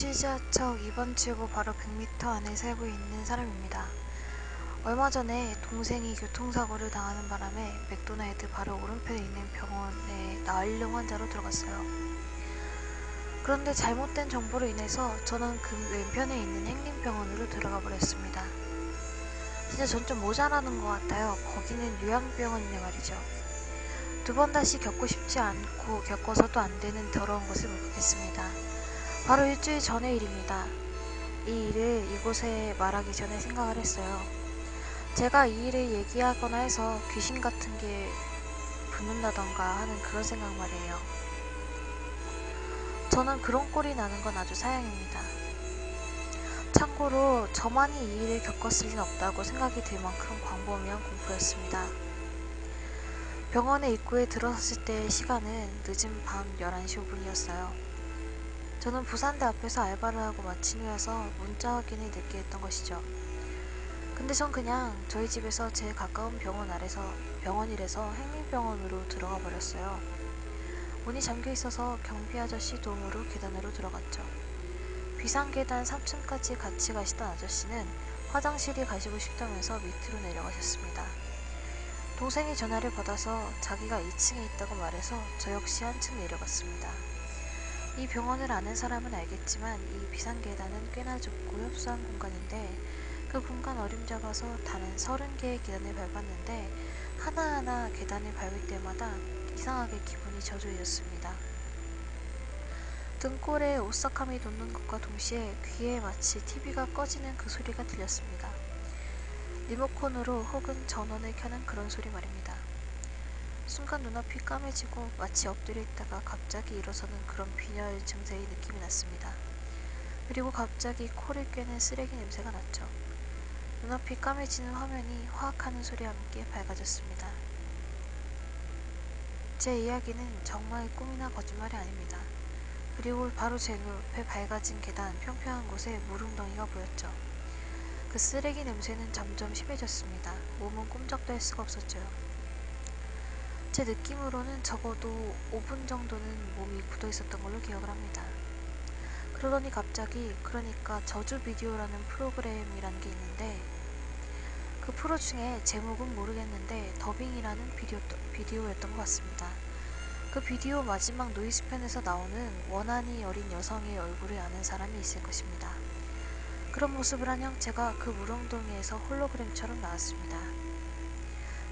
지하철 2번 출구 바로 100m 안에 살고 있는 사람입니다. 얼마 전에 동생이 교통사고를 당하는 바람에 맥도날드 바로 오른편에 있는 병원에 나일령 환자로 들어갔어요. 그런데 잘못된 정보로 인해서 저는 그 왼편에 있는 행림병원으로 들어가 버렸습니다. 진짜 전 좀 모자라는 것 같아요. 거기는 요양병원이네 말이죠. 두 번 다시 겪고 싶지 않고 겪어서도 안 되는 더러운 것을 목격했습니다. 바로 일주일 전의 일입니다. 이 일을 이곳에 말하기 전에 생각을 했어요. 제가 이 일을 얘기하거나 해서 귀신 같은 게 붙는다던가 하는 그런 생각 말이에요. 저는 그런 꼴이 나는 건 아주 사양입니다. 참고로 저만이 이 일을 겪었을 리는 없다고 생각이 들 만큼 광범위한 공포였습니다. 병원의 입구에 들어섰을 때의 시간은 늦은 밤 11시 5분이었어요. 저는 부산대 앞에서 알바를 하고 마친 후여서 문자 확인을 늦게 했던 것이죠. 근데 전 그냥 저희 집에서 제일 가까운 병원이라서 행림병원으로 들어가 버렸어요. 문이 잠겨 있어서 경비 아저씨 도움으로 계단으로 들어갔죠. 비상계단 3층까지 같이 가시던 아저씨는 화장실이 가시고 싶다면서 밑으로 내려가셨습니다. 동생이 전화를 받아서 자기가 2층에 있다고 말해서 저 역시 한층 내려갔습니다. 이 병원을 아는 사람은 알겠지만 이 비상계단은 꽤나 좁고 협소한 공간인데 그 공간 어림잡아서 다른 30개의 계단을 밟았는데 하나하나 계단을 밟을 때마다 이상하게 기분이 저조해졌습니다. 등골에 오싹함이 돋는 것과 동시에 귀에 마치 TV가 꺼지는 그 소리가 들렸습니다. 리모컨으로 혹은 전원을 켜는 그런 소리 말입니다. 순간 눈앞이 까매지고 마치 엎드려 있다가 갑자기 일어서는 그런 빈혈 증세의 느낌이 났습니다. 그리고 갑자기 코를 꿰는 쓰레기 냄새가 났죠. 눈앞이 까매지는 화면이 화악하는 소리와 함께 밝아졌습니다. 제 이야기는 정말 꿈이나 거짓말이 아닙니다. 그리고 바로 제 눈앞에 밝아진 계단 평평한 곳에 물웅덩이가 보였죠. 그 쓰레기 냄새는 점점 심해졌습니다. 몸은 꼼짝도 할 수가 없었죠. 제 느낌으로는 적어도 5분 정도는 몸이 굳어 있었던 걸로 기억을 합니다. 그러더니 갑자기 그러니까 저주 비디오라는 프로그램이라는 게 있는데 그 프로 중에 제목은 모르겠는데 더빙이라는 비디오였던 것 같습니다. 그 비디오 마지막 노이즈편에서 나오는 원한이 어린 여성의 얼굴을 아는 사람이 있을 것입니다. 그런 모습을 한 형체가 그 물웅덩이에서 홀로그램처럼 나왔습니다.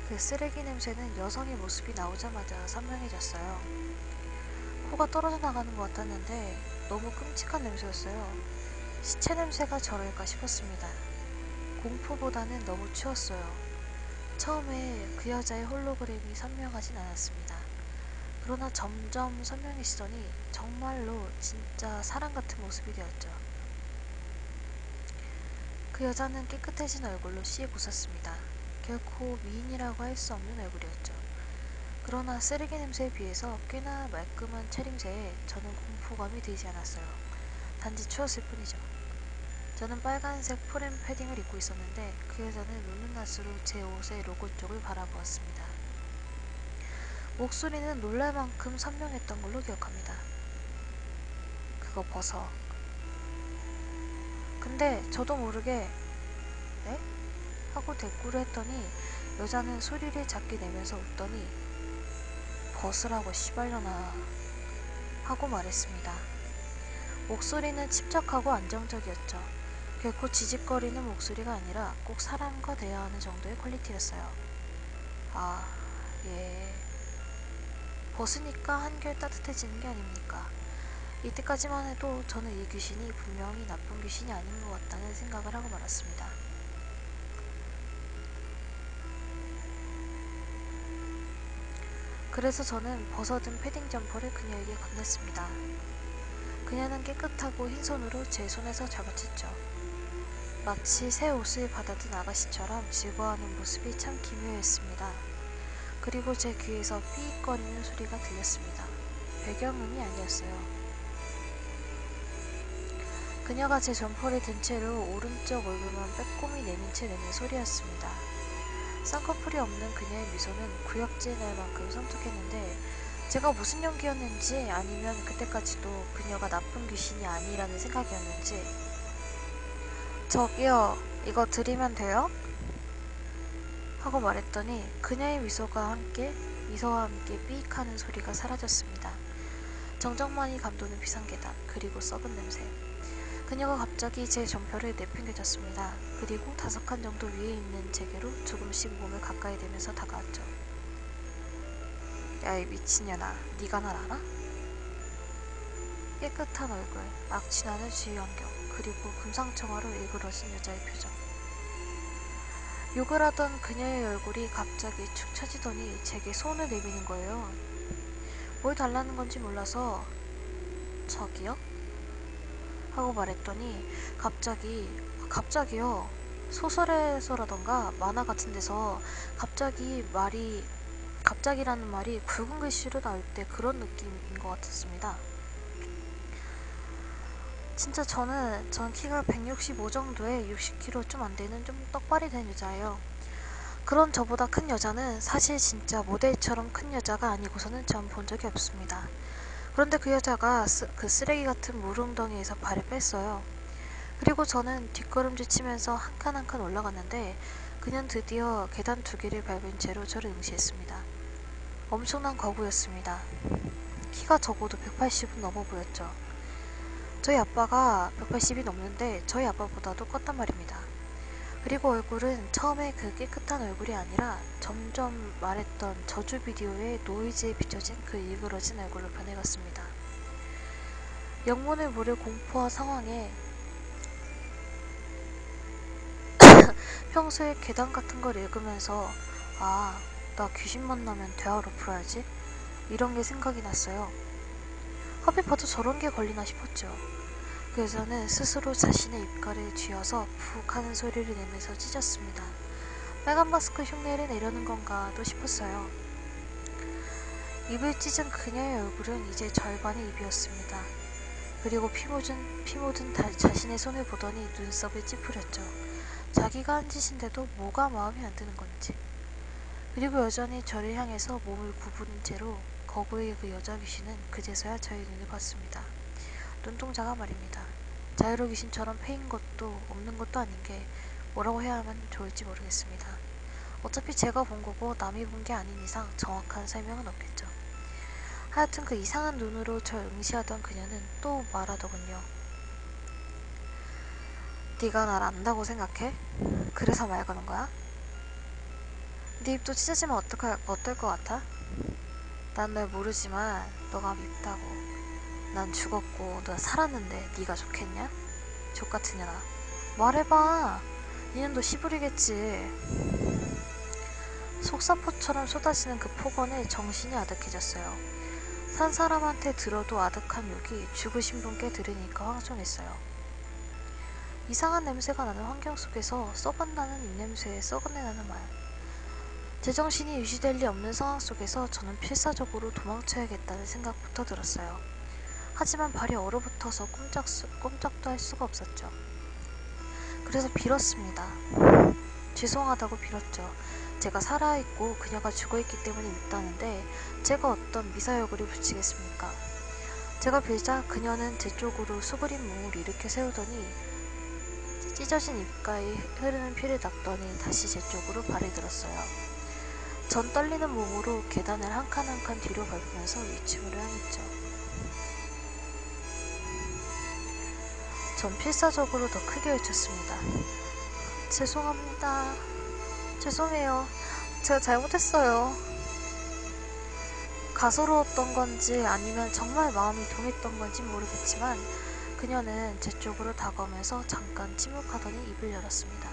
그 쓰레기 냄새는 여성의 모습이 나오자마자 선명해졌어요. 코가 떨어져 나가는 것 같았는데 너무 끔찍한 냄새였어요. 시체 냄새가 저럴까 싶었습니다. 공포보다는 너무 추웠어요. 처음에 그 여자의 홀로그램이 선명하진 않았습니다. 그러나 점점 선명해지더니 정말로 진짜 사람 같은 모습이 되었죠. 그 여자는 깨끗해진 얼굴로 씩 웃었습니다. 결코 미인이라고 할 수 없는 얼굴이었죠. 그러나 쓰레기 냄새에 비해서 꽤나 말끔한 차림새에 저는 공포감이 들지 않았어요. 단지 추웠을 뿐이죠. 저는 빨간색 포렌 패딩을 입고 있었는데 그 여자는 웃는 낯으로 제 옷의 로고 쪽을 바라보았습니다. 목소리는 놀랄 만큼 선명했던 걸로 기억합니다. 그거 벗어. 근데 저도 모르게 네? 하고 대꾸를 했더니 여자는 소리를 작게 내면서 웃더니 벗으라고 씨발려나 하고 말했습니다. 목소리는 침착하고 안정적이었죠. 결코 지직거리는 목소리가 아니라 꼭 사람과 대화하는 정도의 퀄리티였어요. 아, 예. 벗으니까 한결 따뜻해지는 게 아닙니까? 이때까지만 해도 저는 이 귀신이 분명히 나쁜 귀신이 아닌 것 같다는 생각을 하고 말았습니다. 그래서 저는 벗어든 패딩 점퍼를 그녀에게 건넸습니다. 그녀는 깨끗하고 흰 손으로 제 손에서 잡아챘죠. 마치 새 옷을 받아든 아가씨처럼 즐거워하는 모습이 참 기묘했습니다. 그리고 제 귀에서 삐익거리는 소리가 들렸습니다. 배경음이 아니었어요. 그녀가 제 점퍼를 든 채로 오른쪽 얼굴만 빼꼼히 내민 채 내는 소리였습니다. 쌍꺼풀이 없는 그녀의 미소는 구역질 날 만큼 섬뜩했는데 제가 무슨 연기였는지 아니면 그때까지도 그녀가 나쁜 귀신이 아니라는 생각이었는지 저기요, 이거 드리면 돼요? 하고 말했더니 그녀의 미소와 함께 삐익 하는 소리가 사라졌습니다. 정적만이 감도는 비상계단, 그리고 썩은 냄새. 그녀가 갑자기 제 전표를 내팽개쳤습니다. 그리고 5칸 정도 위에 있는 제게로 조금씩 몸을 가까이 대면서 다가왔죠. 야, 이 미친년아, 네가 날 알아? 깨끗한 얼굴, 악취나는 주위 환경, 그리고 금상첨화로 일그러진 여자의 표정. 욕을 하던 그녀의 얼굴이 갑자기 축 처지더니 제게 손을 내미는 거예요. 뭘 달라는 건지 몰라서 저기요? 하고 말했더니 갑자기요. 소설에서라던가 만화 같은 데서 갑자기라는 말이 굵은 글씨로 나올 때 그런 느낌인 것 같았습니다. 진짜 전 키가 165 정도에 60kg 좀 안 되는 좀 떡발이 된 여자예요. 그런 저보다 큰 여자는 사실 진짜 모델처럼 큰 여자가 아니고서는 전 본 적이 없습니다. 그런데 그 여자가 그 쓰레기 같은 물웅덩이에서 발을 뺐어요. 그리고 저는 뒷걸음질 치면서 한 칸 한 칸 올라갔는데 그녀는 드디어 계단 2개를 밟은 채로 저를 응시했습니다. 엄청난 거구였습니다. 키가 적어도 180은 넘어 보였죠. 저희 아빠가 180이 넘는데 저희 아빠보다도 컸단 말입니다. 그리고 얼굴은 처음에 그 깨끗한 얼굴이 아니라 점점 말했던 저주 비디오의 노이즈에 비춰진 그 일그러진 얼굴로 변해갔습니다. 영문을 모를 공포와 상황에 평소에 괴담 같은 걸 읽으면서 아, 나 귀신 만나면 대화로 풀어야지? 이런 게 생각이 났어요. 하필 봐도 저런 게 걸리나 싶었죠. 그 여자는 스스로 자신의 입가를 쥐어서 푹 하는 소리를 내면서 찢었습니다. 빨간 마스크 흉내를 내려는 건가도 싶었어요. 입을 찢은 그녀의 얼굴은 이제 절반의 입이었습니다. 그리고 피 묻은 자신의 손을 보더니 눈썹을 찌푸렸죠. 자기가 한 짓인데도 뭐가 마음에 안 드는 건지. 그리고 여전히 저를 향해서 몸을 구부린 채로 거구의 그 여자 귀신은 그제서야 저의 눈을 봤습니다. 눈동자가 말입니다. 자유로 귀신처럼 패인 것도 없는 것도 아닌 게 뭐라고 해야 하면 좋을지 모르겠습니다. 어차피 제가 본 거고 남이 본 게 아닌 이상 정확한 설명은 없겠죠. 하여튼 그 이상한 눈으로 절 응시하던 그녀는 또 말하더군요. 네가 날 안다고 생각해? 그래서 말 거는 거야? 네 입도 찢어지면 어떨 것 같아? 난 널 모르지만 너가 밉다고. 난 죽었고 너 살았는데 네가 좋겠냐? 족같은 년아. 말해봐. 니는 너 시부리겠지. 속사포처럼 쏟아지는 그 폭언에 정신이 아득해졌어요. 산 사람한테 들어도 아득한 욕이 죽으신 분께 들으니까 황송했어요. 이상한 냄새가 나는 환경 속에서 썩어나는 입냄새에 썩어내 나는 말. 제정신이 유지될 리 없는 상황 속에서 저는 필사적으로 도망쳐야겠다는 생각부터 들었어요. 하지만 발이 얼어붙어서 꼼짝도 할 수가 없었죠. 그래서 빌었습니다. 죄송하다고 빌었죠. 제가 살아있고 그녀가 죽어있기 때문에 밉다는데 제가 어떤 미사의 얼굴을 붙이겠습니까? 제가 빌자 그녀는 제 쪽으로 수그린 몸을 일으켜 세우더니 찢어진 입가에 흐르는 피를 닦더니 다시 제 쪽으로 발을 들었어요. 전 떨리는 몸으로 계단을 한 칸 한 칸 뒤로 밟으면서 2층으로 향했죠. 전 필사적으로 더 크게 외쳤습니다. 죄송합니다. 죄송해요. 제가 잘못했어요. 가소로웠던 건지 아니면 정말 마음이 동했던 건지 모르겠지만 그녀는 제 쪽으로 다가오면서 잠깐 침묵하더니 입을 열었습니다.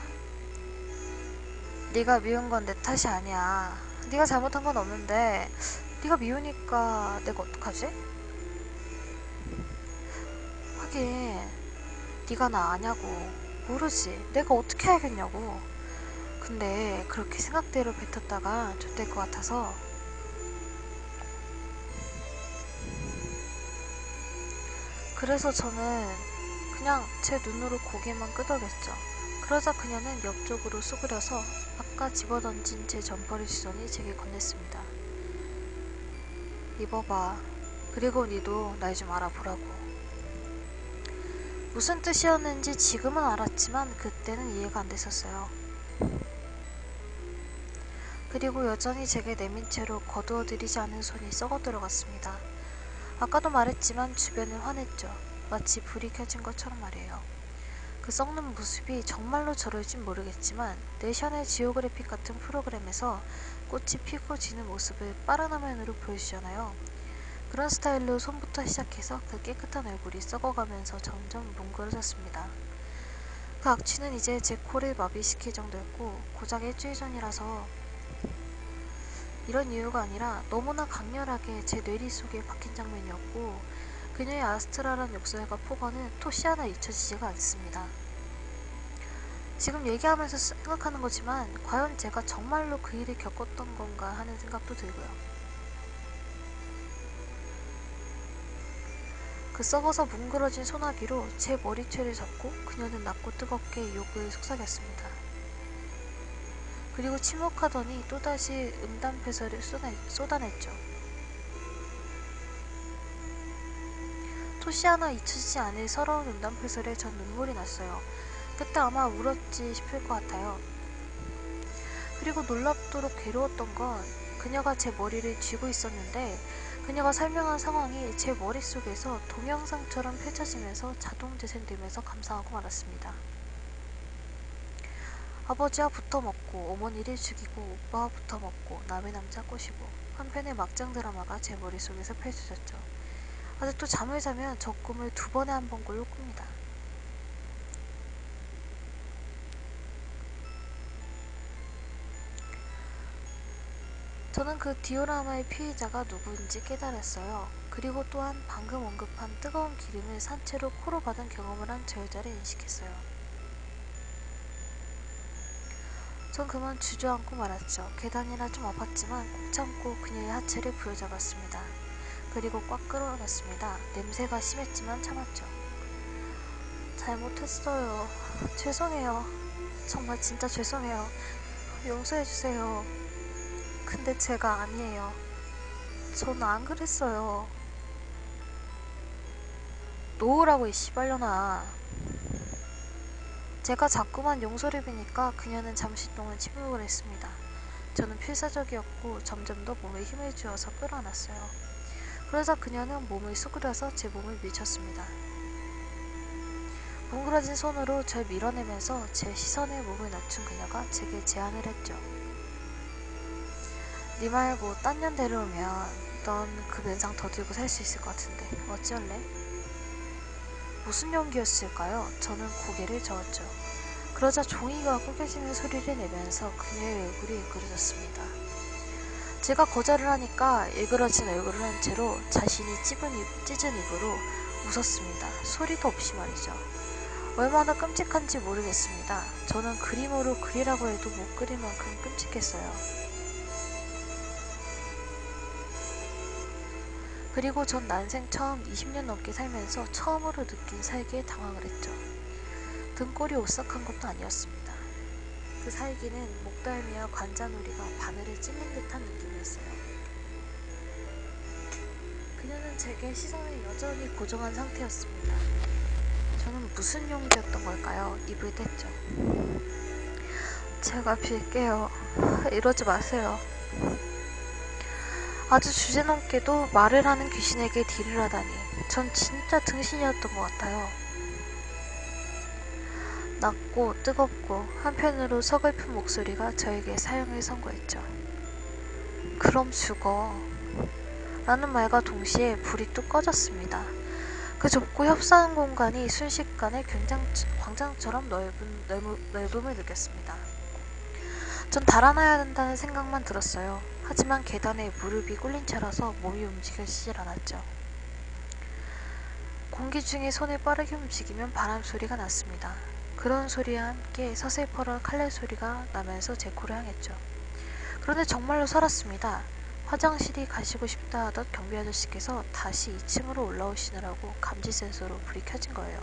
네가 미운 건 내 탓이 아니야. 네가 잘못한 건 없는데 네가 미우니까 내가 어떡하지? 하긴 네가 나 아냐고. 모르지. 내가 어떻게 알겠냐고. 근데 그렇게 생각대로 뱉었다가 좆될 것 같아서 그래서 저는 그냥 제 눈으로 고개만 끄덕였죠. 그러자 그녀는 옆쪽으로 수그려서 아까 집어던진 제 점퍼를 주더니 제게 건넸습니다. 입어봐. 그리고 니도 날 좀 알아보라고. 무슨 뜻이었는지 지금은 알았지만 그때는 이해가 안 됐었어요. 그리고 여전히 제게 내민 채로 거두어들이지 않은 손이 썩어 들어갔습니다. 아까도 말했지만 주변은 환했죠. 마치 불이 켜진 것처럼 말이에요. 그 썩는 모습이 정말로 저럴진 모르겠지만 내셔널 지오그래픽 같은 프로그램에서 꽃이 피고 지는 모습을 빠른 화면으로 보여주잖아요. 그런 스타일로 손부터 시작해서 그 깨끗한 얼굴이 썩어가면서 점점 뭉그러졌습니다. 그 악취는 이제 제 코를 마비시킬 정도였고 고작 일주일 전이라서 이런 이유가 아니라 너무나 강렬하게 제 뇌리 속에 박힌 장면이었고 그녀의 아스트랄한 욕설과 폭언은 토시 하나 잊혀지지가 않습니다. 지금 얘기하면서 생각하는 거지만 과연 제가 정말로 그 일을 겪었던 건가 하는 생각도 들고요. 그 썩어서 뭉그러진 소나기로 제 머리채를 잡고 그녀는 낮고 뜨겁게 욕을 속삭였습니다. 그리고 침묵하더니 또다시 음담패설을 쏟아냈죠. 토시 하나 잊혀지지 않을 서러운 음담패설에 전 눈물이 났어요. 그때 아마 울었지 싶을 것 같아요. 그리고 놀랍도록 괴로웠던 건 그녀가 제 머리를 쥐고 있었는데 그녀가 설명한 상황이 제 머릿속에서 동영상처럼 펼쳐지면서 자동 재생되면서 감상하고 말았습니다. 아버지와 붙어먹고 어머니를 죽이고 오빠와 붙어먹고 남의 남자 꼬시고 한편의 막장 드라마가 제 머릿속에서 펼쳐졌죠. 아직도 잠을 자면 저 꿈을 2번에 한 번꼴로 꿉니다. 저는 그 디오라마의 피해자가 누구인지 깨달았어요. 그리고 또한 방금 언급한 뜨거운 기름을 산채로 코로 받은 경험을 한 저 여자를 인식했어요. 전 그만 주저앉고 말았죠. 계단이라 좀 아팠지만 꼭 참고 그녀의 하체를 부여잡았습니다. 그리고 꽉 끌어안았습니다. 냄새가 심했지만 참았죠. 잘못했어요. 죄송해요. 정말 진짜 죄송해요. 용서해주세요. 근데 제가 아니에요. 전 안 그랬어요. 놓으라고 이 씨발려나. 제가 자꾸만 용서를 비니까 그녀는 잠시 동안 침묵을 했습니다. 저는 필사적이었고 점점 더 몸에 힘을 주어서 끌어안았어요. 그러자 그녀는 몸을 수그려서 제 몸을 밀쳤습니다. 뭉그러진 손으로 절 밀어내면서 제 시선에 몸을 낮춘 그녀가 제게 제안을 했죠. 네 말고 딴 년 데려오면 넌 그 면상 더 들고 살 수 있을 것 같은데 어찌할래? 무슨 용기였을까요? 저는 고개를 저었죠. 그러자 종이가 구겨지는 소리를 내면서 그녀의 얼굴이 일그러졌습니다. 제가 거절을 하니까 일그러진 얼굴을 한 채로 자신이 찢은 입으로 웃었습니다. 소리도 없이 말이죠. 얼마나 끔찍한지 모르겠습니다. 저는 그림으로 그리라고 해도 못 그릴 만큼 끔찍했어요. 그리고 전 난생 처음 20년 넘게 살면서 처음으로 느낀 살기에 당황을 했죠. 등골이 오싹한 것도 아니었습니다. 그 살기는 목덜미와 관자놀이가 바늘을 찔린 듯한 느낌이었어요. 그녀는 제게 시선을 여전히 고정한 상태였습니다. 저는 무슨 용기였던 걸까요? 입을 뗐죠. 제가 빌게요. 이러지 마세요. 아주 주제넘게도 말을 하는 귀신에게 딜을 하다니 전 진짜 등신이었던 것 같아요. 낮고 뜨겁고 한편으로 서글픈 목소리가 저에게 사형을 선고했죠. 그럼 죽어. 라는 말과 동시에 불이 뚝 꺼졌습니다. 그 좁고 협소한 공간이 순식간에 광장처럼 넓음을 느꼈습니다. 전 달아나야 한다는 생각만 들었어요. 하지만 계단에 무릎이 꿇린 채라서 몸이 움직여지질 않았죠. 공기 중에 손을 빠르게 움직이면 바람 소리가 났습니다. 그런 소리와 함께 서슬퍼런 칼날 소리가 나면서 제 코를 향했죠. 그런데 정말로 살았습니다. 화장실이 가시고 싶다 하던 경비 아저씨께서 다시 2층으로 올라오시느라고 감지 센서로 불이 켜진 거예요.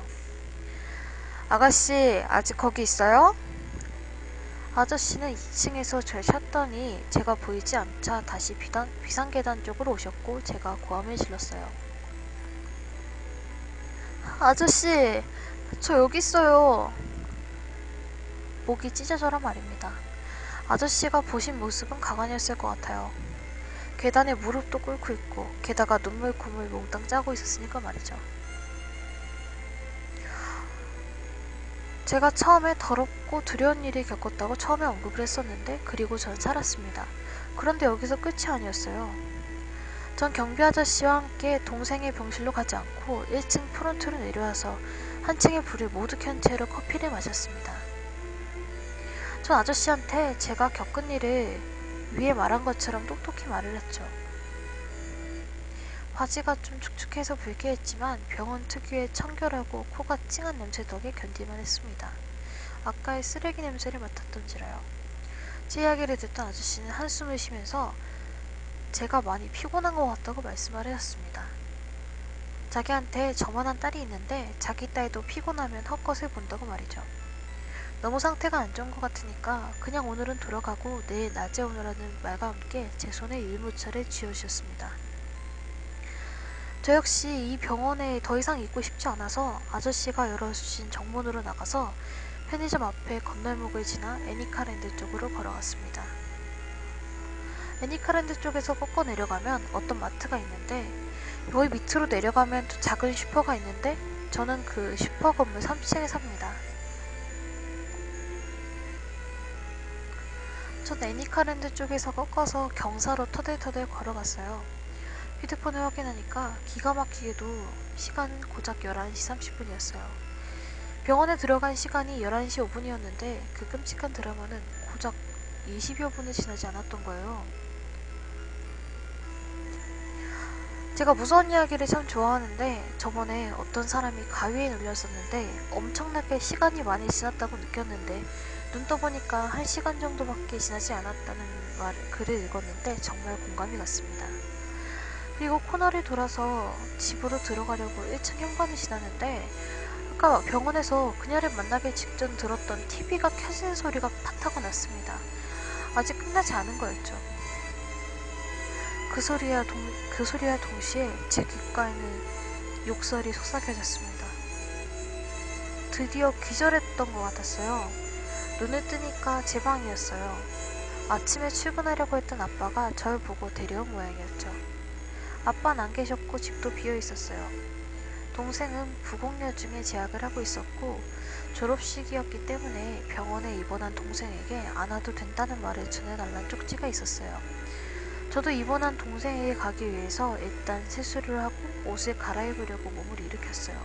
아가씨, 아직 거기 있어요? 아저씨는 2층에서 절 찾더니 제가 보이지 않자 다시 비상계단 쪽으로 오셨고 제가 고함을 질렀어요. 아저씨, 저 여기 있어요. 목이 찢어져라 말입니다. 아저씨가 보신 모습은 가관이었을 것 같아요. 계단에 무릎도 꿇고 있고 게다가 눈물콧물 몽땅 짜고 있었으니까 말이죠. 제가 처음에 더럽고 두려운 일을 겪었다고 처음에 언급을 했었는데 그리고 전 살았습니다. 그런데 여기서 끝이 아니었어요. 전 경비 아저씨와 함께 동생의 병실로 가지 않고 1층 프론트로 내려와서 한 층의 불을 모두 켠 채로 커피를 마셨습니다. 전 아저씨한테 제가 겪은 일을 위에 말한 것처럼 똑똑히 말을 했죠. 바지가 좀 축축해서 불쾌했지만 병원 특유의 청결하고 코가 찡한 냄새 덕에 견딜만 했습니다. 아까의 쓰레기 냄새를 맡았던지라요. 제 이야기를 듣던 아저씨는 한숨을 쉬면서 제가 많이 피곤한 것 같다고 말씀을 하셨습니다. 자기한테 저만한 딸이 있는데 자기 딸도 피곤하면 헛것을 본다고 말이죠. 너무 상태가 안 좋은 것 같으니까 그냥 오늘은 돌아가고 내일 낮에 오느라는 말과 함께 제 손에 유모차를 쥐어주셨습니다. 저 역시 이 병원에 더 이상 있고 싶지 않아서 아저씨가 열어주신 정문으로 나가서 편의점 앞에 건널목을 지나 애니카랜드 쪽으로 걸어갔습니다. 애니카랜드 쪽에서 꺾어 내려가면 어떤 마트가 있는데 여기 밑으로 내려가면 또 작은 슈퍼가 있는데 저는 그 슈퍼 건물 3층에 삽니다. 전 애니카랜드 쪽에서 꺾어서 경사로 터들터들 걸어갔어요. 휴대폰을 확인하니까 기가 막히게도 시간은 고작 11시 30분이었어요. 병원에 들어간 시간이 11시 5분이었는데 그 끔찍한 드라마는 고작 20여 분이 지나지 않았던 거예요. 제가 무서운 이야기를 참 좋아하는데 저번에 어떤 사람이 가위에 눌렸었는데 엄청나게 시간이 많이 지났다고 느꼈는데 눈 떠보니까 1시간 정도밖에 지나지 않았다는 글을 읽었는데 정말 공감이 갔습니다. 그리고 코너를 돌아서 집으로 들어가려고 1층 현관을 지나는데 아까 병원에서 그녀를 만나기 직전 들었던 TV가 켜지는 소리가 팍 하고 났습니다. 아직 끝나지 않은 거였죠. 그 소리와 동시에 제 귓가에는 욕설이 속삭여졌습니다. 드디어 기절했던 것 같았어요. 눈을 뜨니까 제 방이었어요. 아침에 출근하려고 했던 아빠가 절 보고 데려온 모양이었죠. 아빠는 안 계셨고 집도 비어 있었어요. 동생은 부공여중에 재학을 하고 있었고 졸업식이었기 때문에 병원에 입원한 동생에게 안 와도 된다는 말을 전해달란 쪽지가 있었어요. 저도 입원한 동생에게 가기 위해서 일단 세수를 하고 옷을 갈아입으려고 몸을 일으켰어요.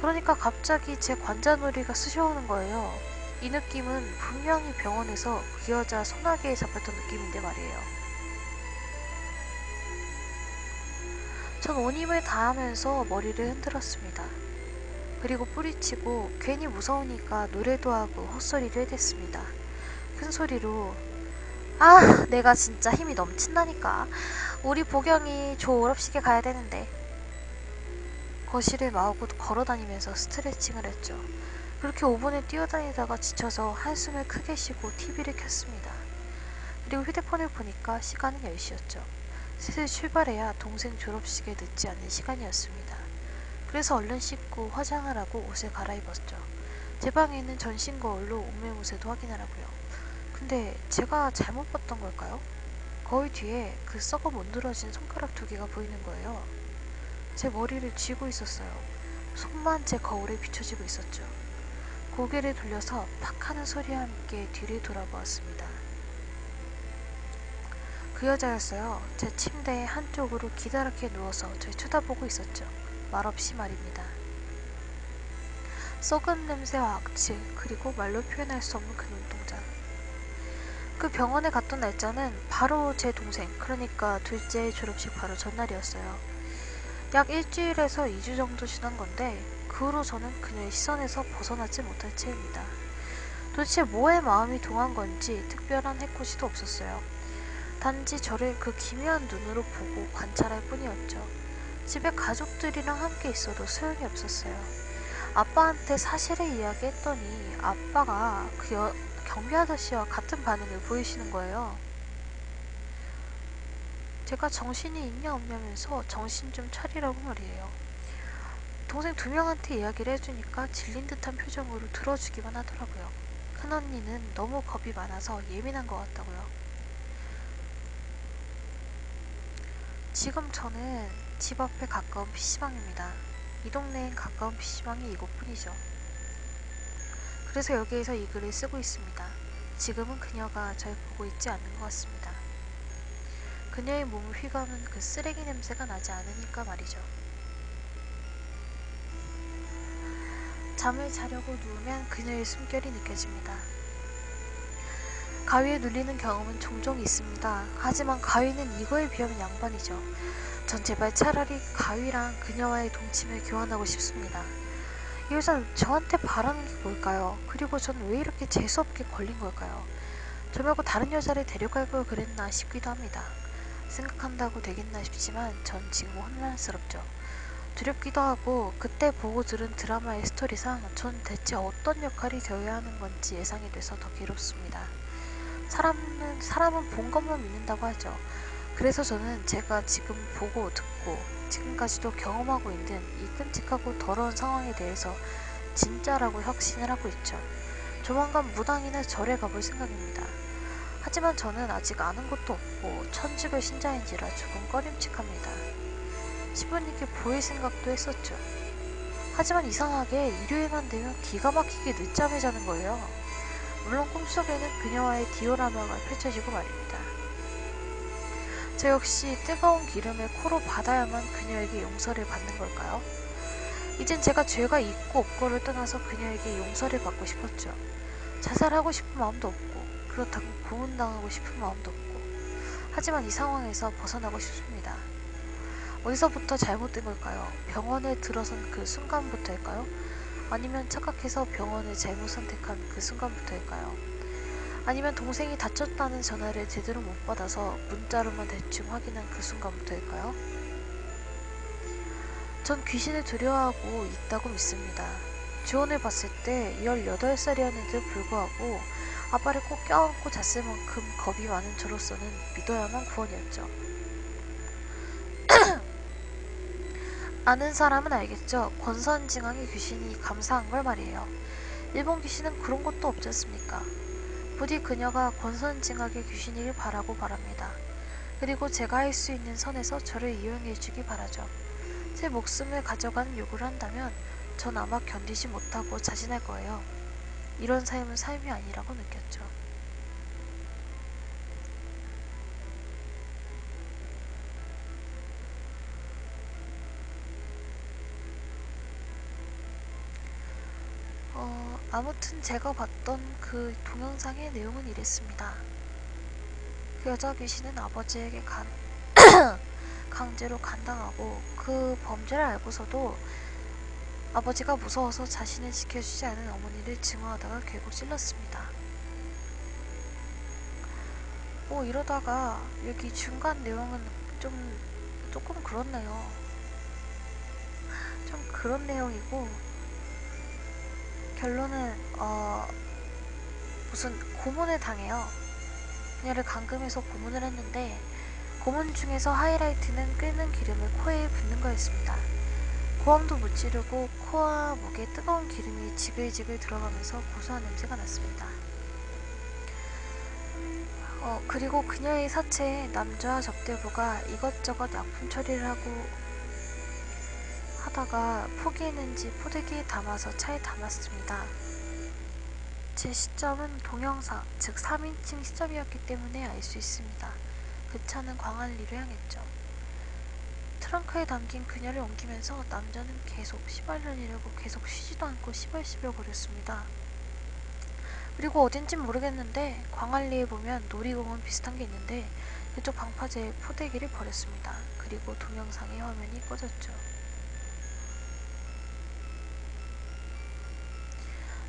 그러니까 갑자기 제 관자놀이가 쑤셔오는 거예요. 이 느낌은 분명히 병원에서 그 여자 소나기에 잡혔던 느낌인데 말이에요. 전 온 힘을 다하면서 머리를 흔들었습니다. 그리고 뿌리치고 괜히 무서우니까 노래도 하고 헛소리를 해댔습니다. 큰 소리로 아, 내가 진짜 힘이 넘친다니까. 우리 보경이 졸업식에 가야 되는데. 거실을 마구 걸어다니면서 스트레칭을 했죠. 그렇게 5분을 뛰어다니다가 지쳐서 한숨을 크게 쉬고 TV를 켰습니다. 그리고 휴대폰을 보니까 시간은 10시였죠. 슬슬 출발해야 동생 졸업식에 늦지 않는 시간이었습니다. 그래서 얼른 씻고 화장을 하고 옷을 갈아입었죠. 제 방에 있는 전신 거울로 옷매무새도 확인하라고요. 근데 제가 잘못 봤던 걸까요? 거울 뒤에 그 썩어 문드러진 손가락 2개가 보이는 거예요. 제 머리를 쥐고 있었어요. 손만 제 거울에 비춰지고 있었죠. 고개를 돌려서 팍 하는 소리와 함께 뒤를 돌아보았습니다. 그 여자였어요. 제 침대의 한쪽으로 기다랗게 누워서 절 쳐다보고 있었죠. 말없이 말입니다. 썩은 냄새와 악취, 그리고 말로 표현할 수 없는 그 눈동자. 그 병원에 갔던 날짜는 바로 제 동생, 그러니까 둘째 졸업식 바로 전날이었어요. 약 일주일에서 2주 정도 지난 건데 그 후로 저는 그녀의 시선에서 벗어나지 못할 채입니다. 도대체 뭐에 마음이 동한 건지 특별한 해코지도 없었어요. 단지 저를 그 기묘한 눈으로 보고 관찰할 뿐이었죠. 집에 가족들이랑 함께 있어도 소용이 없었어요. 아빠한테 사실을 이야기했더니 아빠가 경비 아저씨와 같은 반응을 보이시는 거예요. 제가 정신이 있냐 없냐면서 정신 좀 차리라고 말이에요. 동생 2명한테 이야기를 해주니까 질린 듯한 표정으로 들어주기만 하더라고요. 큰언니는 너무 겁이 많아서 예민한 것 같다고요. 지금 저는 집 앞에 가까운 PC방입니다. 이 동네엔 가까운 PC방이 이곳뿐이죠. 그래서 여기에서 이 글을 쓰고 있습니다. 지금은 그녀가 절 보고 있지 않는 것 같습니다. 그녀의 몸을 휘감은 그 쓰레기 냄새가 나지 않으니까 말이죠. 잠을 자려고 누우면 그녀의 숨결이 느껴집니다. 가위에 눌리는 경험은 종종 있습니다. 하지만 가위는 이거에 비하면 양반이죠. 전 제발 차라리 가위랑 그녀와의 동침을 교환하고 싶습니다. 이 여자는 저한테 바라는 게 뭘까요? 그리고 전 왜 이렇게 재수없게 걸린 걸까요? 저 말고 다른 여자를 데려갈 걸 그랬나 싶기도 합니다. 생각한다고 되겠나 싶지만 전 지금 혼란스럽죠. 두렵기도 하고 그때 보고 들은 드라마의 스토리상 전 대체 어떤 역할이 되어야 하는 건지 예상이 돼서 더 괴롭습니다. 사람은 본 것만 믿는다고 하죠. 그래서 저는 제가 지금 보고 듣고 지금까지도 경험하고 있는 이 끔찍하고 더러운 상황에 대해서 진짜라고 확신을 하고 있죠. 조만간 무당이나 절에 가볼 생각입니다. 하지만 저는 아직 아는 것도 없고 천주교 신자인지라 조금 꺼림칙합니다. 신부님께 보일 생각도 했었죠. 하지만 이상하게 일요일만 되면 기가 막히게 늦잠을 자는 거예요. 물론 꿈속에는 그녀와의 디오라마가 펼쳐지고 말입니다. 저 역시 뜨거운 기름을 코로 받아야만 그녀에게 용서를 받는 걸까요? 이젠 제가 죄가 있고 없고를 떠나서 그녀에게 용서를 받고 싶었죠. 자살하고 싶은 마음도 없고 그렇다고 고문당하고 싶은 마음도 없고 하지만 이 상황에서 벗어나고 싶습니다. 어디서부터 잘못된 걸까요? 병원에 들어선 그 순간부터일까요? 아니면 착각해서 병원을 잘못 선택한 그 순간부터일까요? 아니면 동생이 다쳤다는 전화를 제대로 못 받아서 문자로만 대충 확인한 그 순간부터일까요? 전 귀신을 두려워하고 있다고 믿습니다. 주원을 봤을 때 18살이었는데도 불구하고 아빠를 꼭 껴안고 잤을 만큼 겁이 많은 저로서는 믿어야만 구원이었죠. 아는 사람은 알겠죠. 권선징악의 귀신이 감사한 걸 말이에요. 일본 귀신은 그런 것도 없지 않습니까? 부디 그녀가 권선징악의 귀신이길 바라고 바랍니다. 그리고 제가 할 수 있는 선에서 저를 이용해주기 바라죠. 제 목숨을 가져가는 요구를 한다면 전 아마 견디지 못하고 자진할 거예요. 이런 삶은 삶이 아니라고 느꼈죠. 아무튼 제가 봤던 그 동영상의 내용은 이랬습니다. 그 여자 귀신은 아버지에게 강제로 간당하고 그 범죄를 알고서도 아버지가 무서워서 자신을 지켜주지 않은 어머니를 증오하다가 결국 찔렀습니다. 이러다가 여기 중간 내용은 조금 그렇네요. 좀 그런 내용이고 결론은 무슨 고문을 당해요. 그녀를 감금해서 고문을 했는데 고문 중에서 하이라이트는 끓는 기름을 코에 붓는 거였습니다. 고함도 못 지르고 코와 목에 뜨거운 기름이 지글지글 들어가면서 고소한 냄새가 났습니다. 그리고 그녀의 사체에 남자와 접대부가 이것저것 약품 처리를 하다가 포기했는지 포대기에 담아서 차에 담았습니다. 제 시점은 동영상, 즉 3인칭 시점이었기 때문에 알 수 있습니다. 그 차는 광안리로 향했죠. 트렁크에 담긴 그녀를 옮기면서 남자는 계속 시발년이라고 계속 쉬지도 않고 시발시발 거렸습니다. 그리고 어딘진 모르겠는데 광안리에 보면 놀이공원 비슷한 게 있는데 그쪽 방파제에 포대기를 버렸습니다. 그리고 동영상의 화면이 꺼졌죠.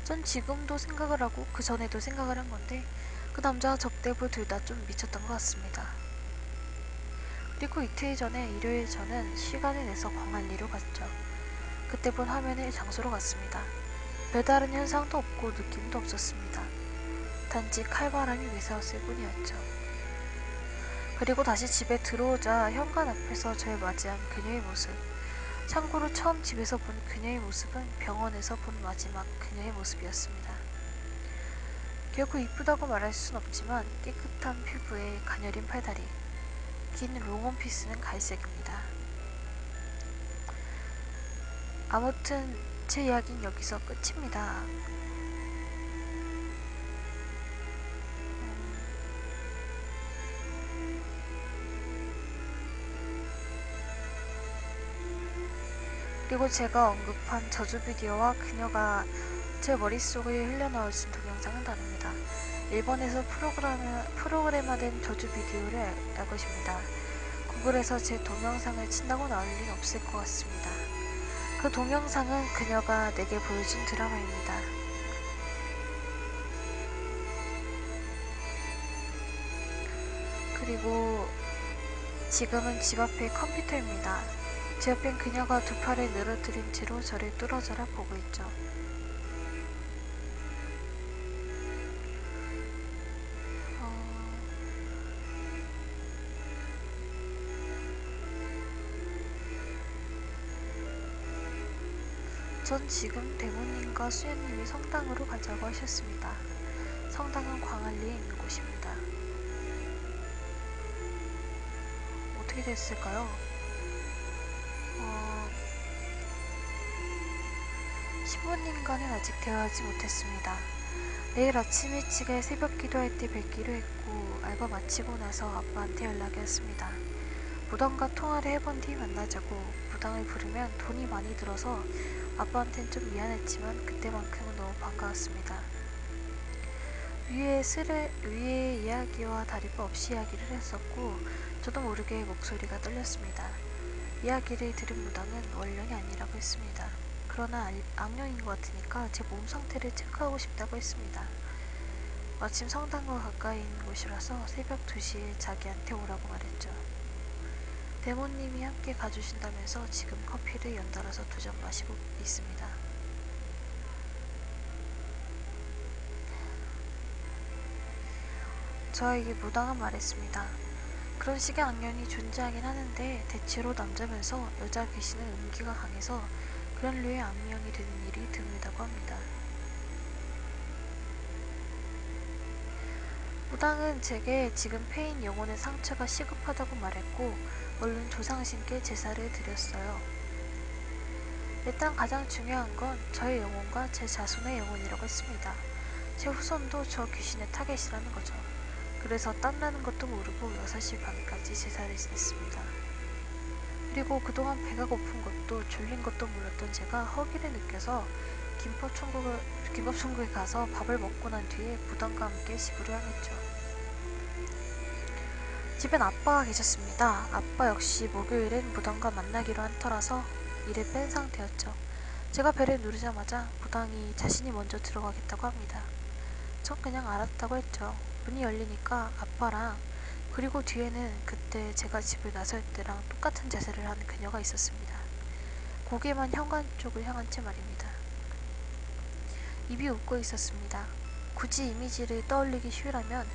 전 지금도 생각을 하고 그 전에도 생각을 한 건데 그 남자와 접대부 둘 다 좀 미쳤던 것 같습니다. 그리고 이틀 전에 일요일 저는 시간을 내서 광안리로 갔죠. 그때 본 화면의 장소로 갔습니다. 별다른 현상도 없고 느낌도 없었습니다. 단지 칼바람이 매서웠을 뿐이었죠. 그리고 다시 집에 들어오자 현관 앞에서 저를 맞이한 그녀의 모습. 참고로 처음 집에서 본 그녀의 모습은 병원에서 본 마지막 그녀의 모습이었습니다. 결코 이쁘다고 말할 순 없지만 깨끗한 피부에 가녀린 팔다리, 긴 롱원피스는 갈색입니다. 아무튼 제 이야기는 여기서 끝입니다. 그리고 제가 언급한 저주 비디오와 그녀가 제 머릿속에 흘러나오신 동영상은 다릅니다. 일본에서 프로그램화된 저주 비디오를 알 것입니다. 구글에서 제 동영상을 친다고 나올 린 없을 것 같습니다. 그 동영상은 그녀가 내게 보여준 드라마입니다. 그리고 지금은 집 앞의 컴퓨터입니다. 제 옆엔 그녀가 두 팔을 늘어뜨린 채로 저를 뚫어져라 보고 있죠. 전 지금 대모님과 수연님이 성당으로 가자고 하셨습니다. 성당은 광안리에 있는 곳입니다. 어떻게 됐을까요? 10분인가는 아직 대화하지 못했습니다. 내일 아침 일찍에 새벽 기도할 때 뵙기로 했고 알바 마치고 나서 아빠한테 연락이 왔습니다. 무당과 통화를 해본 뒤 만나자고. 무당을 부르면 돈이 많이 들어서 아빠한텐 좀 미안했지만 그때만큼은 너무 반가웠습니다. 위에 이야기와 다를 바 없이 이야기를 했었고 저도 모르게 목소리가 떨렸습니다. 이야기를 들은 무당은 원령이 아니라고 했습니다. 그러나 악령인 것 같으니까 제 몸 상태를 체크하고 싶다고 했습니다. 마침 성당과 가까이 있는 곳이라서 새벽 2시에 자기한테 오라고 말했죠. 대모님이 함께 가주신다면서 지금 커피를 연달아서 2잔 마시고 있습니다. 저에게 무당은 말했습니다. 그런 식의 악령이 존재하긴 하는데 대체로 남자면서 여자 귀신은 음기가 강해서 그런 류의 악령이 되는 일이 드물다고 합니다. 무당은 제게 지금 패인 영혼의 상처가 시급하다고 말했고 얼른 조상신께 제사를 드렸어요. 일단 가장 중요한 건 저의 영혼과 제 자손의 영혼이라고 했습니다. 제 후손도 저 귀신의 타겟이라는 거죠. 그래서 땀나는 것도 모르고 6시 반까지 제사를 지냈습니다. 그리고 그동안 배가 고픈 것도 졸린 것도 몰랐던 제가 허기를 느껴서 김밥천국에 가서 밥을 먹고 난 뒤에 무당과 함께 집으로 향했죠. 집엔 아빠가 계셨습니다. 아빠 역시 목요일엔 무당과 만나기로 한 터라서 일을 뺀 상태였죠. 제가 배를 누르자마자 무당이 자신이 먼저 들어가겠다고 합니다. 전 그냥 알았다고 했죠. 문이 열리니까 아빠랑 그리고 뒤에는 그때 제가 집을 나설 때랑 똑같은 자세를 하는 그녀가 있었습니다. 고개만 현관 쪽을 향한 채 말입니다. 입이 웃고 있었습니다. 굳이 이미지를 떠올리기 쉬우라면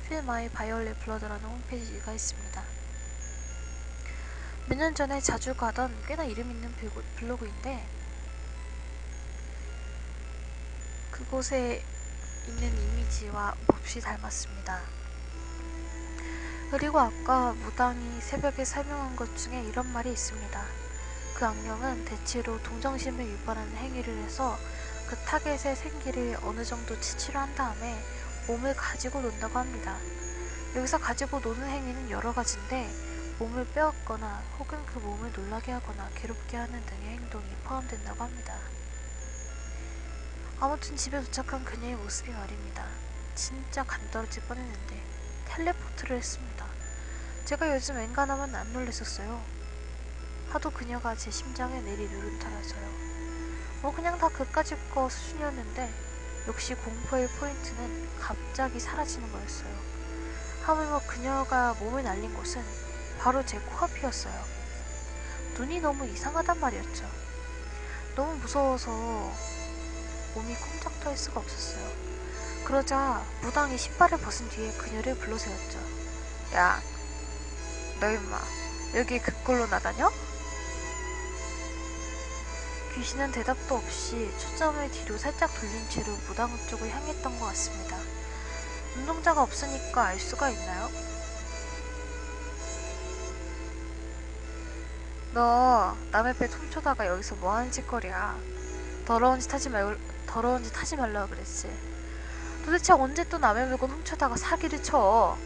Feel My Violet Blood라는 홈페이지가 있습니다. 몇 년 전에 자주 가던 꽤나 이름 있는 블로그인데 그곳에 있는 이미지와 몹시 닮았습니다. 그리고 아까 무당이 새벽에 설명한 것 중에 이런 말이 있습니다. 그 악령은 대체로 동정심을 유발하는 행위를 해서 그 타겟의 생기를 어느 정도 치취를 한 다음에 몸을 가지고 논다고 합니다. 여기서 가지고 노는 행위는 여러 가지인데 몸을 빼앗거나 혹은 그 몸을 놀라게 하거나 괴롭게 하는 등의 행동이 포함된다고 합니다. 아무튼 집에 도착한 그녀의 모습이 말입니다. 진짜 간 떨어질 뻔했는데 텔레포트를 했습니다. 제가 요즘 웬간하면 안 놀랬었어요. 하도 그녀가 제 심장을 내리누른 터라서요. 그냥 다 그까짓 거 수준이었는데 역시 공포의 포인트는 갑자기 사라지는 거였어요. 하물며 그녀가 몸을 날린 곳은 바로 제 코앞이었어요. 눈이 너무 이상하단 말이었죠. 너무 무서워서 몸이 꼼짝 할 수가 없었어요. 그러자 무당이 신발을 벗은 뒤에 그녀를 불러세웠죠. 야, 너 임마 여기 그 꼴로 나다녀? 귀신은 대답도 없이 초점을 뒤로 살짝 돌린 채로 무당 쪽을 향했던 것 같습니다. 눈동자가 없으니까 알 수가 있나요? 너 남의 배 훔쳐다가 여기서 뭐하는 짓거리야? 더러운 짓 하지 말라고 그랬지. 도대체 언제 또 남의 물건 훔쳐다가 사기를 쳐?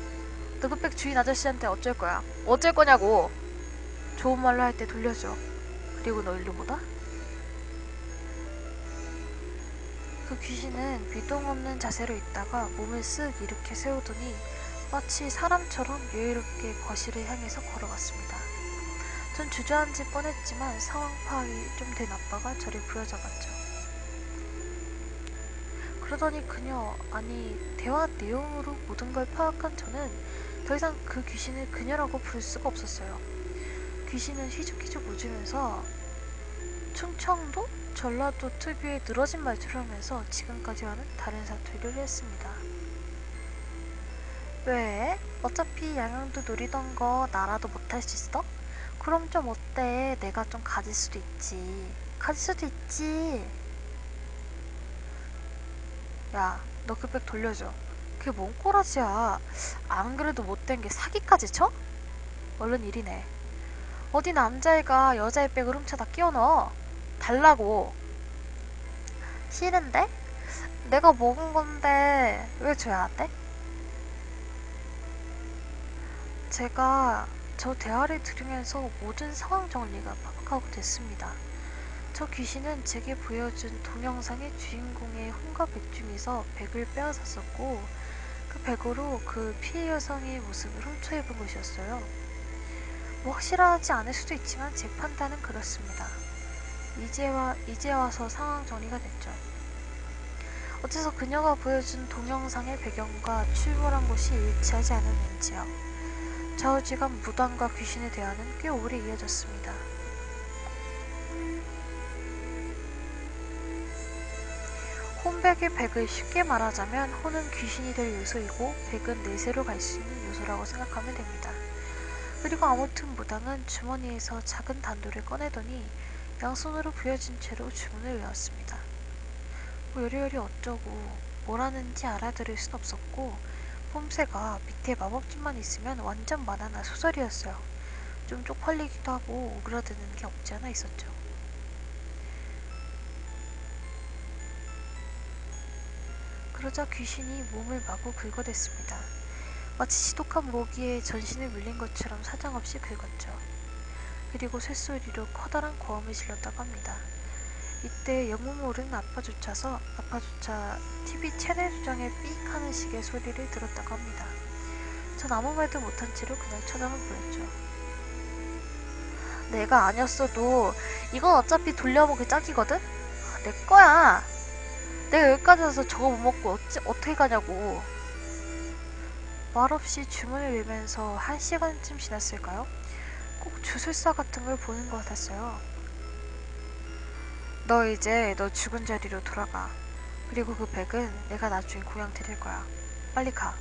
너 그 백 주인 아저씨한테 어쩔 거야? 어쩔 거냐고. 좋은 말로 할 때 돌려줘. 그리고 너 일로 보다? 그 귀신은 비동 없는 자세로 있다가 몸을 쓱 이렇게 세우더니 마치 사람처럼 여유롭게 거실을 향해서 걸어갔습니다. 전 주저앉을 뻔했지만 상황 파악이 좀 된 아빠가 저를 부여잡았죠. 그러더니 그녀, 아니 대화 내용으로 모든 걸 파악한 저는 더 이상 그 귀신을 그녀라고 부를 수가 없었어요. 귀신은 휘죽휘죽 웃으면서 충청도? 전라도 특유의 늘어진 말투를 하면서 지금까지와는 다른 사투리를 했습니다. 왜? 어차피 양양도 노리던 거 나라도 못할 수 있어? 그럼 좀 어때? 내가 좀 가질 수도 있지. 가질 수도 있지. 야, 너 그 백 돌려줘. 그게 뭔 꼬라지야. 안 그래도 못된 게 사기까지 쳐? 얼른 일이네. 어디 남자애가 여자애 백을 훔쳐다 끼워 넣어. 달라고. 싫은데? 내가 먹은 건데 왜 줘야 돼? 제가 저 대화를 들으면서 모든 상황 정리가 파악하고 됐습니다. 저 귀신은 제게 보여준 동영상의 주인공의 혼과 백 중에서 백을 빼앗았었고 그 백으로 그 피해 여성의 모습을 훔쳐 입은 것이었어요. 뭐 확실하지 않을 수도 있지만 제 판단은 그렇습니다. 이제 와서 상황 정리가 됐죠. 어째서 그녀가 보여준 동영상의 배경과 출몰한 곳이 일치하지 않았는지요. 좌우지간 무당과 귀신의 대화는 꽤 오래 이어졌습니다. 혼백의 백을 쉽게 말하자면 혼은 귀신이 될 요소이고 백은 내세로 갈 수 있는 요소라고 생각하면 됩니다. 그리고 아무튼 무당은 주머니에서 작은 단도를 꺼내더니 양손으로 부여진 채로 주문을 외웠습니다. 뭐 요리요리 어쩌고 뭘 하는지 알아들을 순 없었고 폼새가 밑에 마법집만 있으면 완전 만화나 소설이었어요. 좀 쪽팔리기도 하고 오그라드는 게 없지 않아 있었죠. 그러자 귀신이 몸을 마구 긁어댔습니다. 마치 지독한 모기에 전신을 물린 것처럼 사정없이 긁었죠. 그리고 쇳소리로 커다란 고함을 질렀다고 합니다. 이때 영문 모르는 아빠조차 TV 채널 수정에 삑 하는 식의 소리를 들었다고 합니다. 전 아무 말도 못한 채로 그냥 쳐다만 보였죠. 내가 아니었어도 이건 어차피 돌려먹을 짝이거든? 내 거야. 내가 여기까지 와서 저거 못 먹고 어떻게 가냐고. 말없이 주문을 외면서 1시간쯤 지났을까요? 꼭 주술사 같은 걸 보는 것 같았어요. 너 이제 너 죽은 자리로 돌아가. 그리고 그 백은 내가 나중에 고향 데릴 거야. 빨리 가.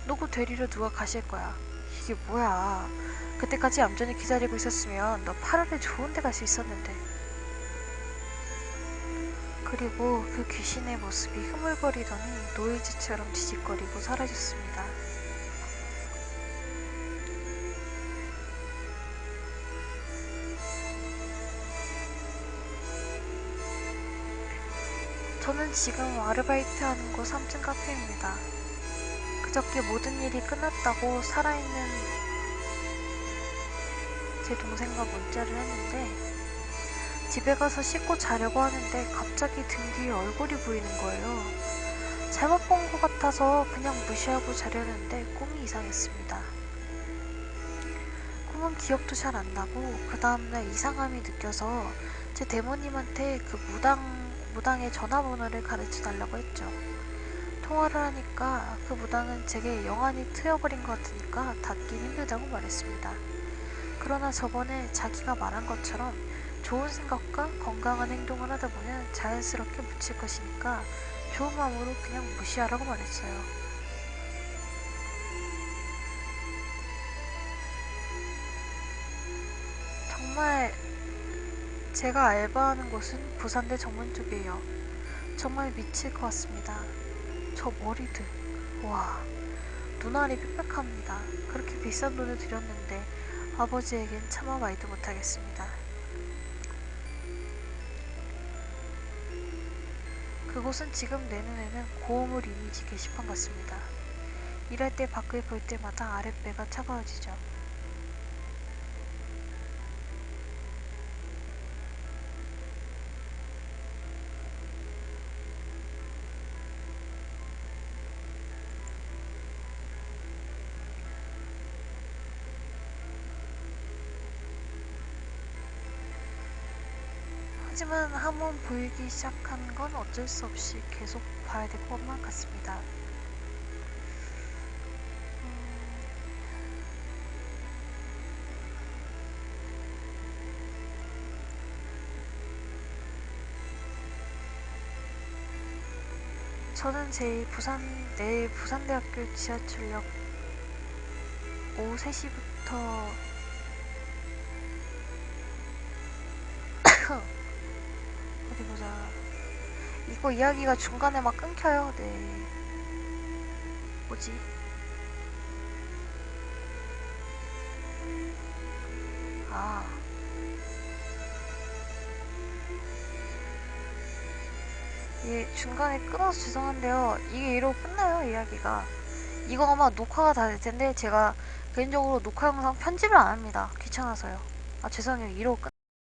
너그 데리러 누가 가실 거야. 이게 뭐야. 그때까지 얌전히 기다리고 있었으면 너 8월에 좋은 데 갈 수 있었는데. 그리고 그 귀신의 모습이 흐물거리더니 노이즈처럼 지직거리고 사라졌습니다. 저는 지금 아르바이트하는 곳 3층 카페입니다. 그저께 모든 일이 끝났다고 살아있는 제 동생과 문자를 했는데 집에 가서 씻고 자려고 하는데 갑자기 등 뒤에 얼굴이 보이는 거예요. 잘못 본 것 같아서 그냥 무시하고 자려는데 꿈이 이상했습니다. 꿈은 기억도 잘 안 나고 그 다음날 이상함이 느껴서 제 대모님한테 그 무당의 전화번호를 가르쳐 달라고 했죠. 통화를 하니까 그 무당은 제게 영안이 트여버린 것 같으니까 닫긴 힘들다고 말했습니다. 그러나 저번에 자기가 말한 것처럼 좋은 생각과 건강한 행동을 하다 보면 자연스럽게 묻힐 것이니까 좋은 마음으로 그냥 무시하라고 말했어요. 정말 제가 알바하는 곳은 부산대 정문 쪽이에요. 정말 미칠 것 같습니다. 저 머리들, 와, 눈알이 빽빽합니다. 그렇게 비싼 돈을 들였는데 아버지에겐 차마 말도 못하겠습니다. 그곳은 지금 내 눈에는 고어물 이미지 게시판 같습니다. 일할 때 밖을 볼 때마다 아랫배가 차가워지죠. 하지만 한번 보이기 시작한 건 어쩔 수 없이 계속 봐야 될 것만 같습니다. 저는 내일 부산대학교 지하철역 오후 3시부터 어디 보자. 이거 이야기가 중간에 막 끊겨요. 네. 뭐지? 아. 예, 중간에 끊어서 죄송한데요. 이게 이러고 끝나요, 이야기가. 이거 아마 녹화가 다 될 텐데, 제가 개인적으로 녹화 영상 편집을 안 합니다. 귀찮아서요. 아, 죄송해요. 이러고 끝